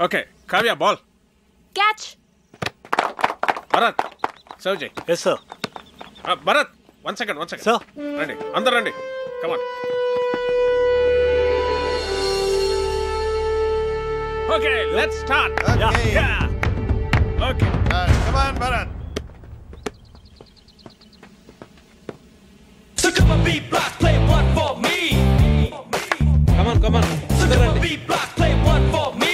Okay Kavya ball catch. Bharat serve చేయి. Yes sir. Bharat one second sir. రండి అందరు రండి. Come on. Okay let's start. Okay come on Bharat. So come on, beat block, play one for me. Come on So come on, beat block, play one for me.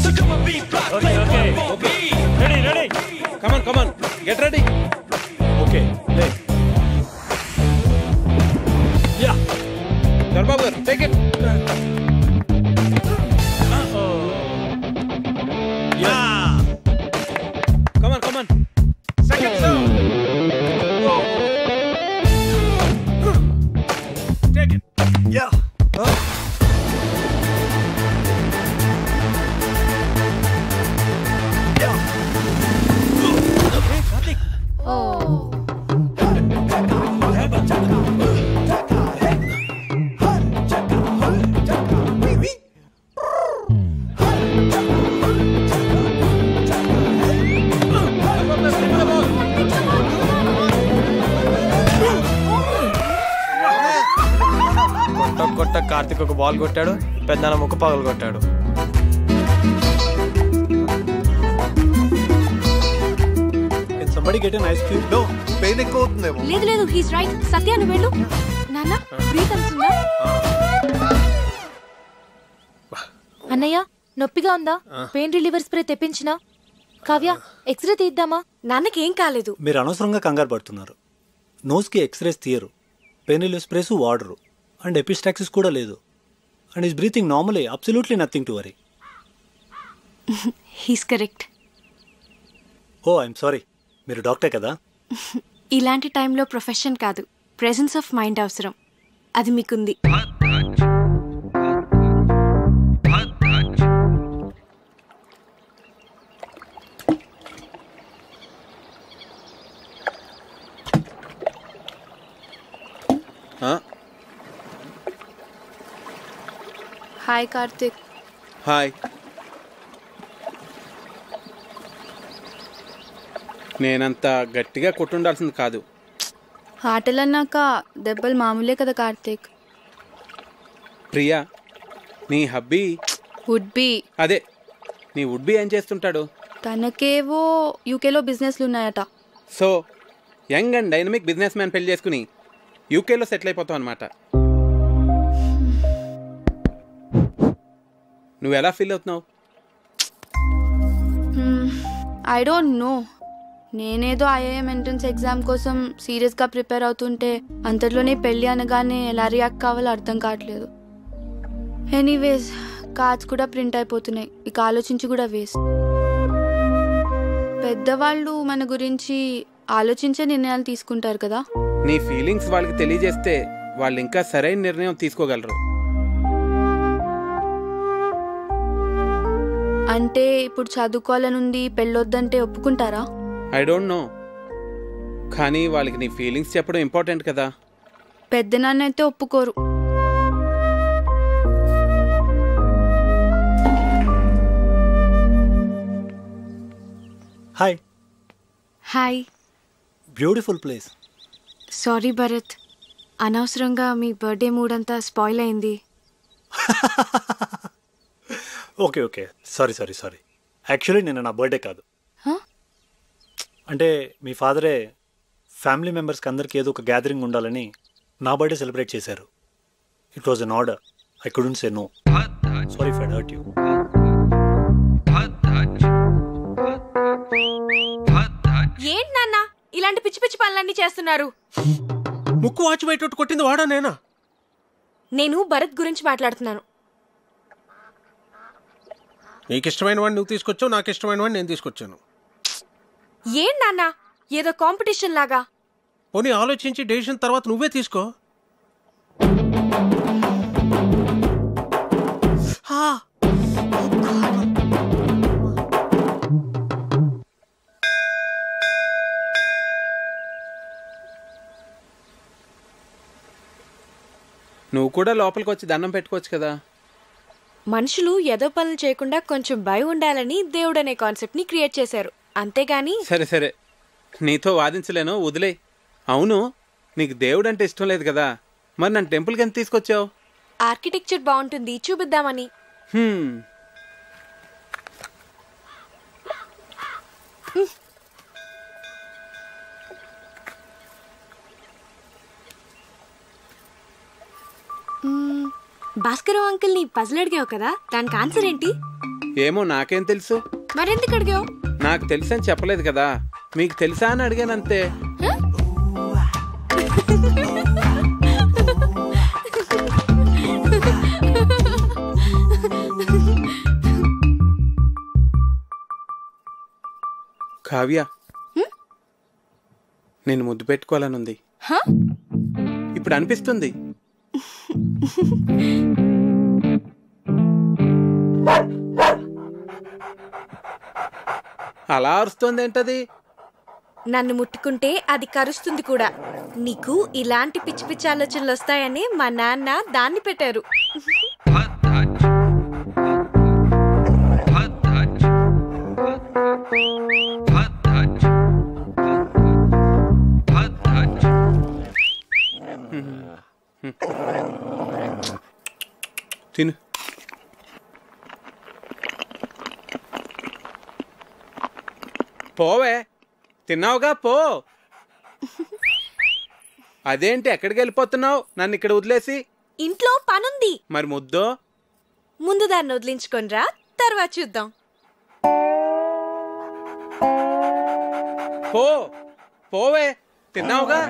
So come on, beat block, play one for me. Ready. Come on get ready. Okay play. Yeah. దర్బాబు గారు take it. Yeah. Come on second serve. Take it. Yeah. కొట్ట కార్తిక్ ఒక ball కొట్టాడు, పెద్దన ముక్కు పగలు కొట్టాడు. Somebody get an ice cream? No, pain ఎక్కువ అవుతుందేమో. లేదు హీస్ రైట్. సత్య నువ్వు వెళ్ళు. నాన్న బ్రీత్ అవుతుందా? అన్నయ్య నొప్పిగా ఉందా? పెయిన్ రిలీవర్ స్ప్రే తెప్పించినా? కావ్య ఎక్స్రే తీద్దామా? నాన్నకి ఏం కాలేదు. మీరు అనవసరంగా కంగారు పడుతున్నారు. నోస్కి ఎక్స్రేస్ తీయరు, పెయిన్ రిలీఫ్ స్ప్రేస్ వాడరు, అండ్ ఎపిస్టాక్సిస్ కూడా లేదు. And is breathing normally, absolutely nothing to worry. He's correct. Oh I'm sorry, మీరు డాక్టర్ కదా? ఇలాంటి టైంలో ప్రొఫెషన్ కాదు, ప్రెజెన్స్ ఆఫ్ మైండ్ అవసరం. అది మీకుంది. హాయ్ కార్తిక్. హాయ్. నేనంత గట్టిగా కొట్టుండాల్సింది కాదు. ఆటలన్నాక దెబ్బలు మామూలే కదా కార్తిక్. ప్రియా, నీ హబ్బీ వుడ్ బి. అదే, నీ వుడ్ బి ఏం చేస్తుంటాడు? తనకేవో యూకేలో బిజినెస్లు ఉన్నాయట. So young and dynamic business man పెళ్లి చేసుకుని యూకేలో సెటిల్ అయిపోతావు అనమాట. నువ్వు ఎలా ఫీల్ అవుతున్నావు? I don't know. నేనేదో ఐఐఎం ఎంట్రన్స్ ఎగ్జామ్ కోసం సీరియస్గా ప్రిపేర్ అవుతుంటే అంతలోనే పెళ్ళి అనగానే ఎలా రియాక్ట్ కావాలో అర్థం కావట్లేదు. ఎనీవేస్ కార్డ్స్ కూడా ప్రింట్ అయిపోతున్నాయి, ఇక ఆలోచించి కూడా వేస్ట్. పెద్దవాళ్ళు మన గురించి ఆలోచించే నిర్ణయాలు తీసుకుంటారు కదా. నీ ఫీలింగ్స్ వాళ్ళకి తెలియజేస్తే వాళ్ళు ఇంకా సరైన నిర్ణయం తీసుకోగలరు. అంటే ఇప్పుడు చదువుకోవాలనుంది, పెళ్ళొద్దంటే ఒప్పుకుంటారా? ఐ డోంట్ నో, కానీ వాళ్ళకి నీ ఫీలింగ్స్ చెప్పడం ఇంపార్టెంట్ కదా. పెద్ద నాన్న అయితే ఒప్పుకోరు. Hi. Hi. Beautiful place. Sorry Bharat, అనవసరంగా మీ బర్త్డే మూడ్ అంతా స్పాయిల్ అయింది. Okay sorry. యాక్చువల్లీ నిన్న నా బర్త్డే కాదు. అంటే మీ ఫాదరే ఫ్యామిలీ మెంబర్స్కి అందరికీ ఏదో ఒక గ్యాదరింగ్ ఉండాలని నా బర్త్డే సెలబ్రేట్ చేశారు. It was an order. I couldn't say no. Sorry if I hurt you. ఏంటి నాన్న ఇలాంటి పిచ్చి పిచ్చి పనులన్నీ చేస్తున్నారు? ముక్కు వాచి బయట కొట్టింది వాడా నేనా? నేను భరత్ గురించి మాట్లాడుతున్నాను. నీకు ఇష్టమైన వాడిని నువ్వు తీసుకొచ్చావు, నాకు ఇష్టమైన వాడిని నేను తీసుకొచ్చాను. ఏం నాన్న ఏదో కాంపిటీషన్ లాగా? పోనీ ఆలోచించి డెసిషన్ తర్వాత నువ్వే తీసుకో. నువ్వు కూడా లోపలికి వచ్చి దండం పెట్టుకోవచ్చు కదా. మనుషులు ఏదో పనులు చేయకుండా కొంచెం భయం ఉండాలని దేవుడు అనే కాన్సెప్ట్ ని క్రియేట్ చేశారు, అంతేగాని. సరే సరే, నీతో వాదించలేను, వదిలే. అవును, నీకు దేవుడు అంటే ఇష్టం లేదు కదా, మరి నన్ను టెంపుల్కి ఎంత తీసుకొచ్చావు? ఆర్కిటెక్చర్ బాగుంటుంది చూపిద్దామని. భాస్కరం అంకుల్ ని పజిల్ అడిగావు కదా, దానికి ఆన్సర్ ఏంటి? ఏమో, నాకేం తెలుసు. మరెందుకు అడిగావు? నాకు తెలుసని చెప్పలేదు కదా, మీకు తెలుసా అని అడిగానంతే. కావ్య, నేను ముద్దు పెట్టుకోవాలనుంది. ఇప్పుడు అనిపిస్తుంది. అలా అరుస్తుంది ఏంటది? నన్ను ముట్టుకుంటే అది కరుస్తుంది కూడా. నీకు ఇలాంటి పిచ్చి పిచ్చి ఆలోచనలు వస్తాయని మా నాన్న దాన్ని పెట్టారు. తిను. పోవే, తిన్నావుగా, పో. అదేంటి ఎక్కడికి వెళ్ళిపోతున్నావు నన్ను ఇక్కడ వదిలేసి? ఇంట్లో పనుంది. మరి ముద్దో? ముందు దాన్ని వదిలించుకొనిరా, తర్వాత చూద్దాం. పో, పోవే, తిన్నావుగా.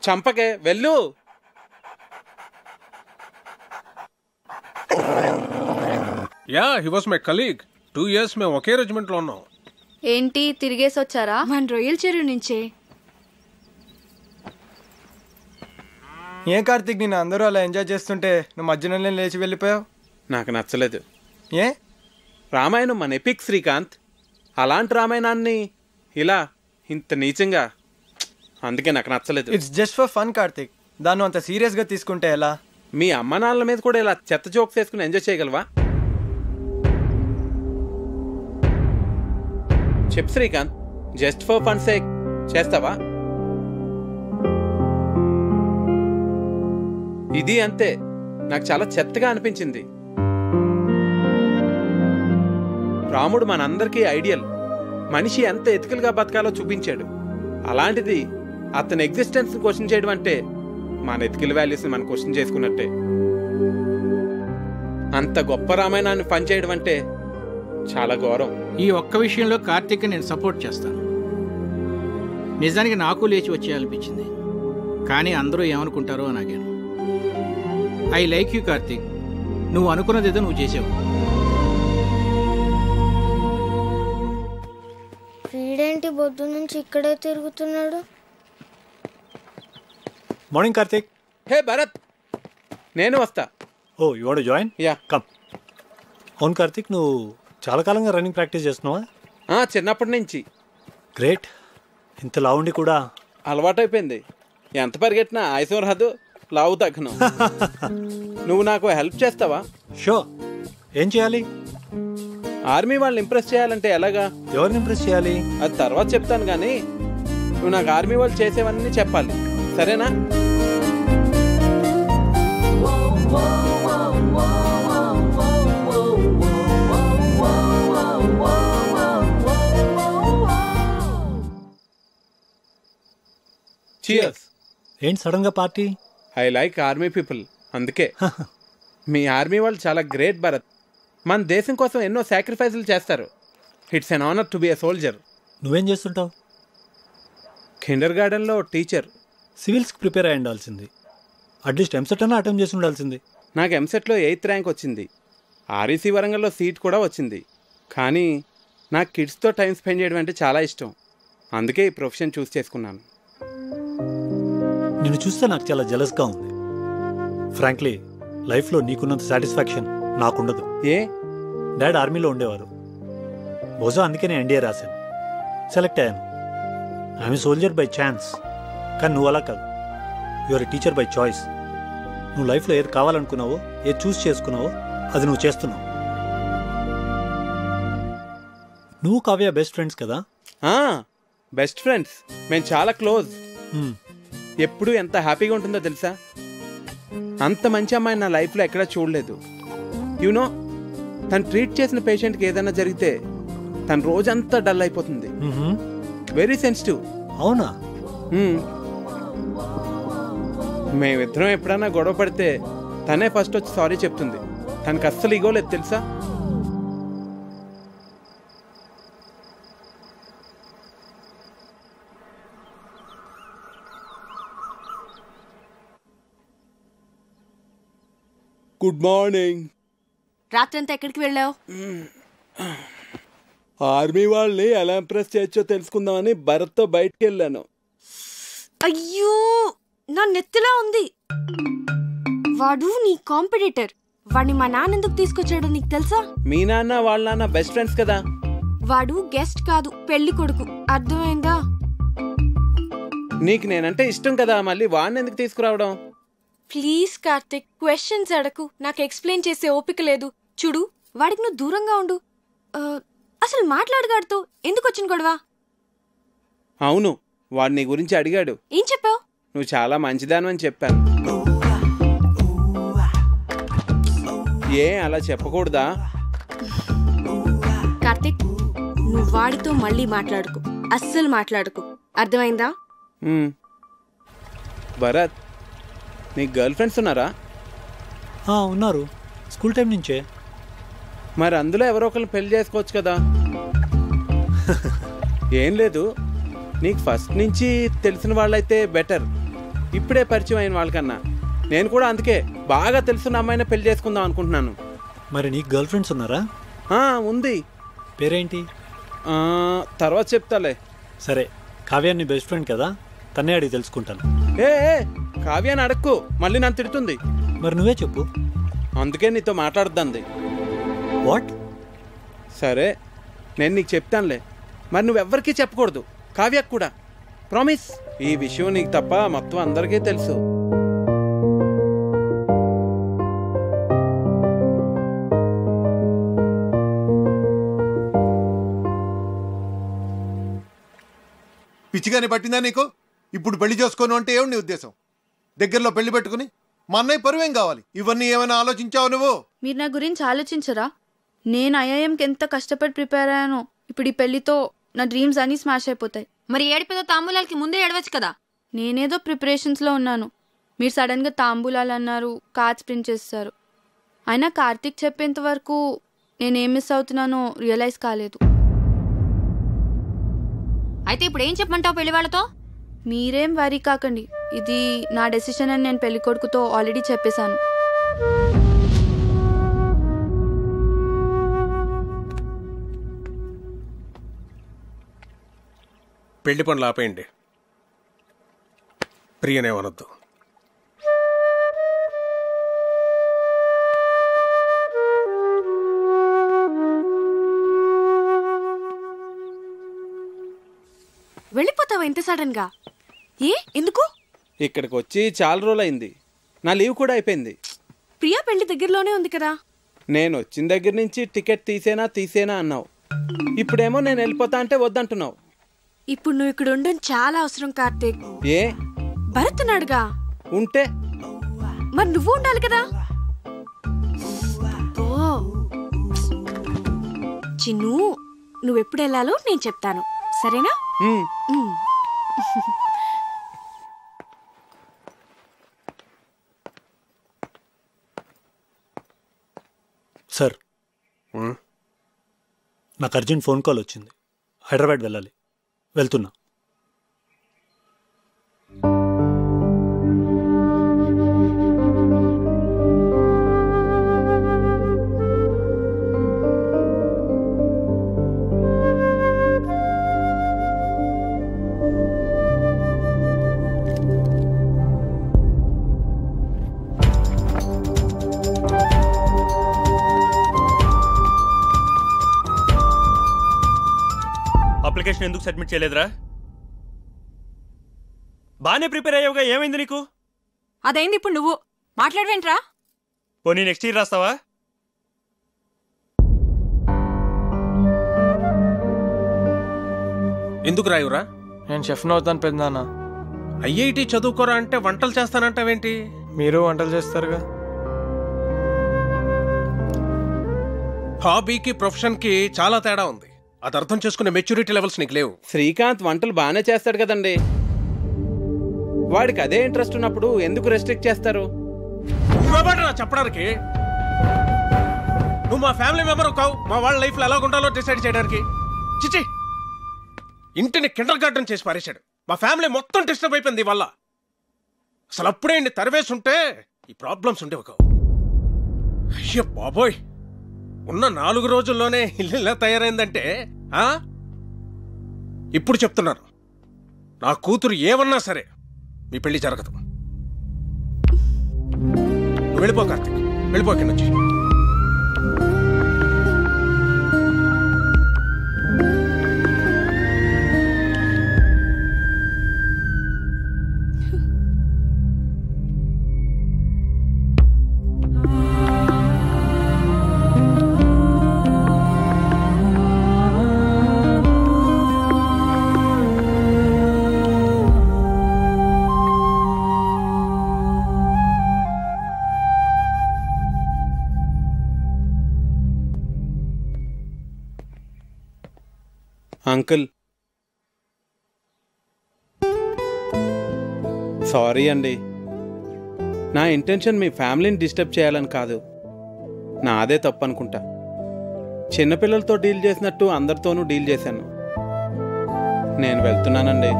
చంపకే, వెళ్ళు. Yeah, he was my colleague. 2 years మేము ఒకే రెజిమెంట్లో ఉన్నాం. ఏంటి తిరిగేసి వచ్చారా? మన రొయ్యల చెరువు నుంచే. ఏం కార్తీక్, నేను అందరూ అలా ఎంజాయ్ చేస్తుంటే నువ్వు మధ్యలోనే లేచి వెళ్ళిపోయావు. నాకు నచ్చలేదు. ఏ? రామాయణం మన ఎపిక్ శ్రీకాంత్, అలాంటి రామాయణాన్ని ఇలా ఇంత నీచంగా, అందుకే నాకు నచ్చలేదు. It's just for fun Karthik, దాన్ని అంత సీరియస్గా తీసుకుంటే ఎలా? మీ అమ్మ నాన్నల మీద కూడా ఇలా చెత్త జోక్స్ వేసుకుని ఎంజాయ్ చేయగలవా? చెప్ Srikanth, just for fun sake చేస్తావా? ఇది అంతే, నాకు చాలా చెత్తగా అనిపించింది. రాముడు మనందరికీ ఐడియల్. మనిషి ఎంత ఎథికల్గా బతకాలో చూపించాడు. అలాంటిది అతని ఎగ్జిస్టెన్స్ క్వశ్చన్ చేయడం అంటే మన ఎథికల్ వాల్యూస్ని మనం క్వశ్చన్ చేసుకున్నట్టే. అంత గొప్ప రామాయణాన్ని పనిచేయడం అంటే చాలా ఘోరం. ఈ ఒక్క విషయంలో కార్తీక్ నేను సపోర్ట్ చేస్తాను. నిజానికి నాకు లేచి వచ్చేయాలనిపించింది, కానీ అందరూ ఏమనుకుంటారో అని ఆగాను. ఐ లైక్ యూ కార్తీక్, నువ్వు అనుకున్నది ఏదో నువ్వు చేసావు. వీడేంటి బొద్దు నుంచి ఇక్కడే తిరుగుతున్నాడు? మార్నింగ్ కార్తీక్. హే భరత్, నేను వస్తా. Oh, you want to join? Yeah, come. అవును కార్తీక్, నువ్వు చాలా కాలంగా రన్నింగ్ ప్రాక్టీస్ చేస్తున్నావా? చిన్నప్పటి నుంచి. గ్రేట్. ఇంత లావుండి కూడా అలవాటైపోయింది. ఎంత పరిగెట్టినా ఆయుసం రాదు, లావు తగ్గను. నువ్వు నాకు హెల్ప్ చేస్తావా? షో. ఏం చేయాలి? ఆర్మీ వాళ్ళని ఇంప్రెస్ చేయాలంటే ఎలాగా? ఎవరిని ఇంప్రెస్ చేయాలి? అది తర్వాత చెప్తాను, కానీ నువ్వు నాకు ఆర్మీ వాళ్ళు చేసేవన్నీ చెప్పాలి, సరేనా? Cheers. ఏంటి సడన్ గా party? I like army people, అందుకే. మీ ఆర్మీ వాళ్ళు చాలా గ్రేట్ భరత్. మన దేశం కోసం ఎన్నో సాక్రిఫైసులు చేస్తారు. It's an honour to be a soldier. నువ్వేం చేస్తుంటావు? కిండర్ గార్డెన్లో టీచర్. సివిల్స్కి ప్రిపేర్ అయ్యి ఉండాల్సింది. అట్లీస్ట్ ఎంసెట్ అన్నా అటెంప్ట్ చేసి ఉండాల్సింది. నాకు ఎంసెట్లో 8th ర్యాంక్ వచ్చింది. ఆర్ఈసీ వరంగల్లో సీట్ కూడా వచ్చింది. కానీ నాకు కిడ్స్తో టైం స్పెండ్ చేయడం అంటే చాలా ఇష్టం. అందుకే ఈ ప్రొఫెషన్ చూస్ చేసుకున్నాను. నిన్ను చూస్తే నాకు చాలా జెలస్గా ఉంది. ఫ్రాంక్లీ, లైఫ్లో నీకున్నంత సాటిస్ఫాక్షన్ నాకుండదు. ఏ? డాడ్ ఆర్మీలో ఉండేవారు. బహుశా అందుకే నేను ఎన్డీఏ రాశాను, సెలెక్ట్ అయ్యాను. I'm soldier by chance. కానీ నువ్వు అలా కాదు, యువర్ టీచర్ బై చాయిస్. నువ్వు లైఫ్లో ఏది కావాలనుకున్నావో ఏది చూస్ చేసుకున్నావో అది నువ్వు చేస్తున్నావు. నువ్వు కావ్య బెస్ట్ ఫ్రెండ్స్ కదా? బెస్ట్ ఫ్రెండ్స్, మేము చాలా క్లోజ్. ఎప్పుడు ఎంత హ్యాపీగా ఉంటుందో తెలుసా? అంత మంచి అమ్మాయి నా లైఫ్లో ఎక్కడా చూడలేదు. యూనో, తను ట్రీట్ చేసిన పేషెంట్కి ఏదైనా జరిగితే తన రోజంతా డల్ అయిపోతుంది. Very sensitive. అవునా? మేమిద్దరం ఎప్పుడైనా గొడవ పడితే తనే ఫస్ట్ వచ్చి సారీ చెప్తుంది. తనకు అస్సలు ఈగో లేదు తెలుసా? Good morning. రాత్రంతా ఎక్కడికి వెళ్ళావు? ఆర్మీ వాళ్ళని ఎలా ఇంప్రెస్ చేయొచ్చో తెలుసుకుందామని భరత్తో బయటికి వెళ్ళాను. అయ్యో, నా నెత్తిలా ఉంది. వాడు నీ కాంపిటీటర్. వాడిని మా నాన్న ఎందుకు తీసుకొచ్చాడో నీకు తెలుసా? మీ నాన్న వాళ్ళ నాన్న బెస్ట్ ఫ్రెండ్స్ కదా. వాడు గెస్ట్ కాదు, పెళ్లి కొడుకు. అర్థమైందా? నీకు నేనంటే ఇష్టం కదా, మళ్ళీ వాడిని ఎందుకు తీసుకురావడం? ప్లీజ్ కార్తిక్, క్వశ్చన్స్ అడకు. నాకు ఎక్స్ప్లెయిన్ చేసే ఓపిక లేదు. చూడు, వాడికి నువ్వు దూరంగా ఉండు. అసలు మాట్లాడగాడుతో ఎందుకు వచ్చిన గొడవ? అవును, వాడు నీ గురించి అడిగాడు. ఏం చెప్పావు? నువ్వు చాలా మంచిదాను అని చెప్పాను. ఏ అలా చెప్పకూడదా? కార్తిక్, నువ్వు వాడితో మళ్ళీ మాట్లాడుకు. అస్సలు మాట్లాడుకు. అర్థమైందా? భరత్, నీకు గర్ల్ ఫ్రెండ్స్ ఉన్నారా? ఉన్నారు, స్కూల్ టైం నుంచే. మరి అందులో ఎవరో ఒకరిని పెళ్లి చేసుకోవచ్చు కదా. ఏం లేదు, నీకు ఫస్ట్ నుంచి తెలిసిన వాళ్ళైతే బెటర్. ఇప్పుడే పరిచయం అయిన వాళ్ళకన్నా. నేను కూడా అందుకే బాగా తెలుసున్న అమ్మాయిని పెళ్లి చేసుకుందాం అనుకుంటున్నాను. మరి నీకు గర్ల్ ఫ్రెండ్స్ ఉన్నారా? ఉంది. పేరేంటి? తర్వాత చెప్తాలే. సరే, కావ్యాన్ని బెస్ట్ ఫ్రెండ్ కదా, తన్నే అడిగి తెలుసుకుంటాను. ఏ కావ్యాన్ని అడక్కు, మళ్ళీ నన్ను తిడుతుంది. మరి నువ్వే చెప్పు. అందుకే నీతో మాట్లాడుద్దంది. వాట్? సరే, నేను నీకు చెప్తానులే. మరి నువ్వెవ్వరికీ చెప్పకూడదు, కావ్యకు కూడా. ప్రామిస్. ఈ విషయం నీకు తప్ప మొత్తం అందరికీ తెలుసు. పిచ్చిగానే పట్టిందా నీకు? ఇప్పుడు పెళ్లి చేసుకోను అంటే ఏమి నీ ఉద్దేశం? దగ్గరలో పెళ్లి పెట్టుకుని మా అన్నయ్య పరువేం కావాలి? ఇవన్నీ ఏమైనా ఆలోచించావు నువ్వు? మీరు నా గురించి ఆలోచించరా? నేను ఐఐఎంకి ఎంత కష్టపడి ప్రిపేర్ అయ్యానో. ఇప్పుడు ఈ పెళ్లితో నా డ్రీమ్స్ అన్నీ స్మాష్ అయిపోతాయి. మరి ఏడిపోతే తాంబూలాలకి ముందే ఏడవచ్చు కదా. నేనేదో ప్రిపరేషన్స్లో ఉన్నాను. మీరు సడన్గా తాంబూలాలు అన్నారు, కార్డ్స్ ప్రింట్ చేస్తారు. అయినా కార్తీక్ చెప్పేంత వరకు నేనేం మిస్ అవుతున్నానో రియలైజ్ కాలేదు. అయితే ఇప్పుడు ఏం చెప్పమంటావు పెళ్లి వాళ్ళతో? మీరేం వరీ కాకండి, ఇది నా డెసిషన్ అని నేను పెళ్లి కొడుకుతో ఆల్రెడీ చెప్పేశాను. పెళ్లి పనులు ఆపేయండి. ప్రియనేమనొద్దు. వెళ్ళిపోతావా ఇంత సడన్ గా? ఎందుకు? ఇక్కడికి వచ్చి చాలా రోజులైంది. నా లీవ్ కూడా అయిపోయింది. ప్రియా పెళ్లి దగ్గరలోనే ఉంది కదా. నేను వచ్చిన దగ్గర నుంచి టికెట్ తీసేనా అన్నావు. ఇప్పుడేమో నేను వెళ్ళిపోతా అంటే వద్దంటున్నావు. ఇప్పుడు నువ్వు ఇక్కడ ఉండడం చాలా అవసరం కార్తీక్. ఏ? భరత్ ఉన్నాడుగా. ఉంటే మరి నువ్వు ఉండాలి కదా. చిన్ను, నువ్వెప్పుడు వెళ్ళాలో నేను చెప్తాను, సరేనా? సార్, నాకు అర్జెంట్ ఫోన్ కాల్ వచ్చింది. హైదరాబాద్ వెళ్ళాలి, వెళ్తున్నా. అప్లికేషన్ ఎందుకు సబ్మిట్ చేయలేదురా? బానే ప్రిపేర్ అయ్యావుగా, ఏమైంది నీకు? అదైంది ఇప్పుడు నువ్వు మాట్లాడవేంట్రా? పోనీ నెక్స్ట్ ఇయర్ రాస్తావా? ఎందుకు రాయురా? నేను షెఫ్ను అవుతాను పెద్దనాన్న. ఐఐటి చదువుకోరా అంటే వంటలు చేస్తానంటావేంటి? మీరు వంటలు చేస్తారుగా. హాబీకి ప్రొఫెషన్కి చాలా తేడా ఉంది. అది అర్థం చేసుకునే మెచ్యూరిటీ లెవెల్స్ నీకు లేవు. శ్రీకాంత్ వంటలు బాగానే చేస్తాడు కదండి. వాడికి అదే ఇంట్రెస్ట్ ఉన్నప్పుడు ఎందుకు రెస్ట్రిక్ట్ చేస్తారు? నువ్వెవడ్రా చెప్పడానికి? నువ్వు మా ఫ్యామిలీ మెంబర్ కావు, మా వాళ్ళ లైఫ్లో ఎలా ఉండాలో డిసైడ్ చేయడానికి. చిచి, ఇంటిని కిండర్ గార్డెన్ చేసి పారేశాడు. మా ఫ్యామిలీ మొత్తం డిస్టర్బ్ అయిపోయింది వల్ల. అసలు అప్పుడే ఇన్ని తరివేసి ఉంటే ఈ ప్రాబ్లమ్స్ ఉండేవి కావు. అయ్యో బాబోయ్, ఉన్న 4 రోజుల్లోనే ఇల్లు ఇలా తయారైందంటే ఇప్పుడు చెప్తున్నాను, నా కూతురు ఏమన్నా సరే మీ పెళ్లి జరగదు. వెళ్ళిపో కార్తీక్, వెళ్ళిపో ఇక్కడి నుంచి. అంకుల్, సారీ అండి. నా ఇంటెన్షన్ మీ ఫ్యామిలీని డిస్టర్బ్ చేయాలని కాదు. నాదే తప్పు అనుకుంటా. చిన్నపిల్లలతో డీల్ చేసినట్టు అందరితోనూ డీల్ చేశాను. నేను వెళ్తున్నానండి.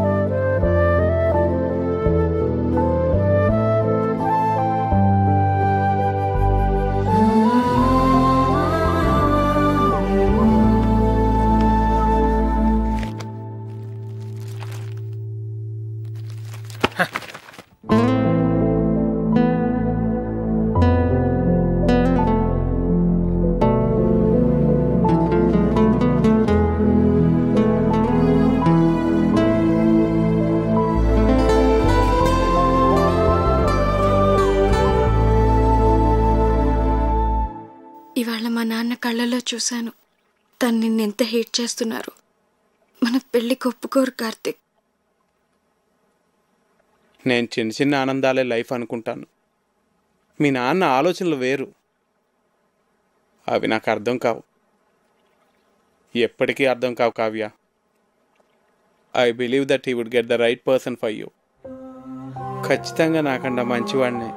ఇవాళ మా నాన్న కళ్ళలో చూశాను, తను నిన్నెంత హేట్ చేస్తున్నారు. మన పెళ్ళికి ఒప్పుకోరు కార్తిక్. నేను చిన్న చిన్న ఆనందాలే లైఫ్ అనుకుంటాను. మీ నాన్న ఆలోచనలు వేరు. అవి నాకు అర్థం కావు, ఎప్పటికీ అర్థం కావు Kavya. I believe that he would get the right person for you. ఖచ్చితంగా నాకన్నా మంచివాడిని.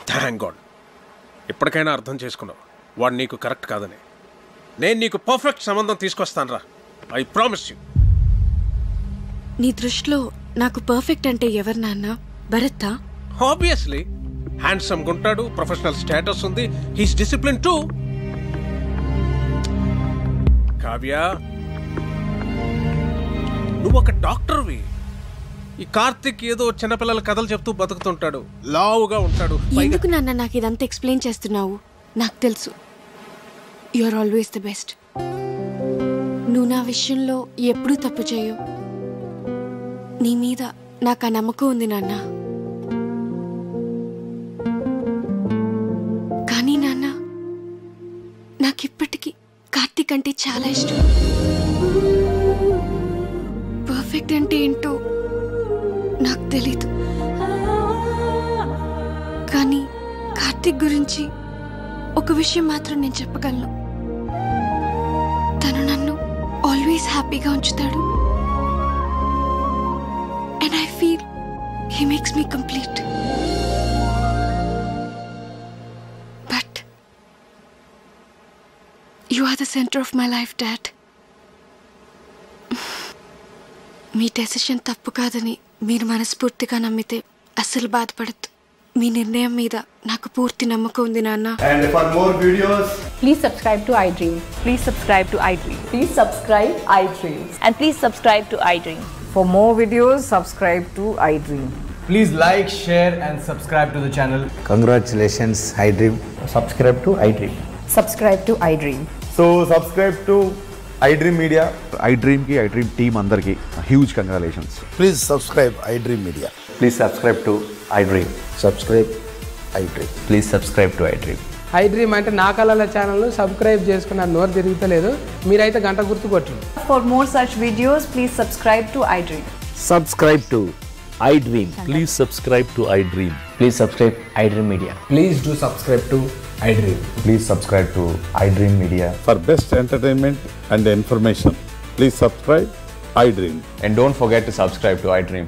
థ్యాంక్ గాడ్, ఇప్పటికైనా అర్థం చేసుకున్నావు వాడు నీకు కరెక్ట్ కాదని. నేను నీకు పర్ఫెక్ట్ సంబంధం తీసుకొస్తాను రా, ఐ ప్రామిస్ యూ. నీ దృష్టిలో నాకు పర్ఫెక్ట్ అంటే ఎవరు నాన్న? భరత్? ఆబ్వియస్లీ. హ్యాండ్సమ్ ఉంటాడు, ప్రొఫెషనల్ స్టేటస్ ఉంది, హీస్ డిసిప్లిన్ టూ. కావ్య, నువ్వు ఒక డాక్టర్వి. ఈ కార్తిక్ ఏదో చిన్నపిల్లల కథలు చెప్తూ బతుకుతుంటాడు, లావుగా ఉంటాడు. ఎందుకు నాన్న నాకు ఇదంతా ఎక్స్ప్లెయిన్ చేస్తున్నావు? నాకు తెలుసు, you are always the best. నువ్వు నా విషయంలో ఎప్పుడూ తప్పు చేయవు. నీ మీద నాకు ఆ నమ్మకం ఉంది నాన్న. కానీ నాన్న, నాకిప్పటికీ కార్తిక్ అంటే చాలా ఇష్టం. పర్ఫెక్ట్ అంటే ఏంటో నాకు తెలీదు, కానీ కార్తిక్ గురించి ఒక విషయం మాత్రం నేను చెప్పగలను. తను నన్ను ఆల్వేస్ హ్యాపీగా ఉంచుతాడు. And I feel he makes me complete. But you are the centre of my life dad. మీ డెసిషన్ తప్పు కాదని మీరు మనస్ఫూర్తిగా నమ్మితే అస్సలు బాధపడద్దు. మీ నిర్ణయం మీద నాకు పూర్తి నమ్మకం ఉంది నాన్న. And for more videos, please subscribe to iDream. Please subscribe to iDream. Please subscribe iDream. And please subscribe to iDream. For more videos, subscribe to iDream. Please like, share and subscribe to the channel. Congratulations, iDream. Subscribe to iDream. Subscribe to iDream. so subscribe to iDream Media. iDream ki iDream team andarki huge congratulations. Please subscribe iDream Media. Please subscribe to iDream. Subscribe iDream. Please subscribe to iDream. iDream అంటే నా కళల ఛానల్ను subscribe చేసుకున్న నోరు తిరుగుతలేదు, మీరైతే గంట గుర్తు కొట్టండి. For more such videos, please subscribe to iDream. Subscribe to iDream. Please subscribe to iDream. Please subscribe iDream Media. Please do subscribe to iDream. Please subscribe to iDream Media. For best entertainment and information, please subscribe iDream. And don't forget to subscribe to iDream.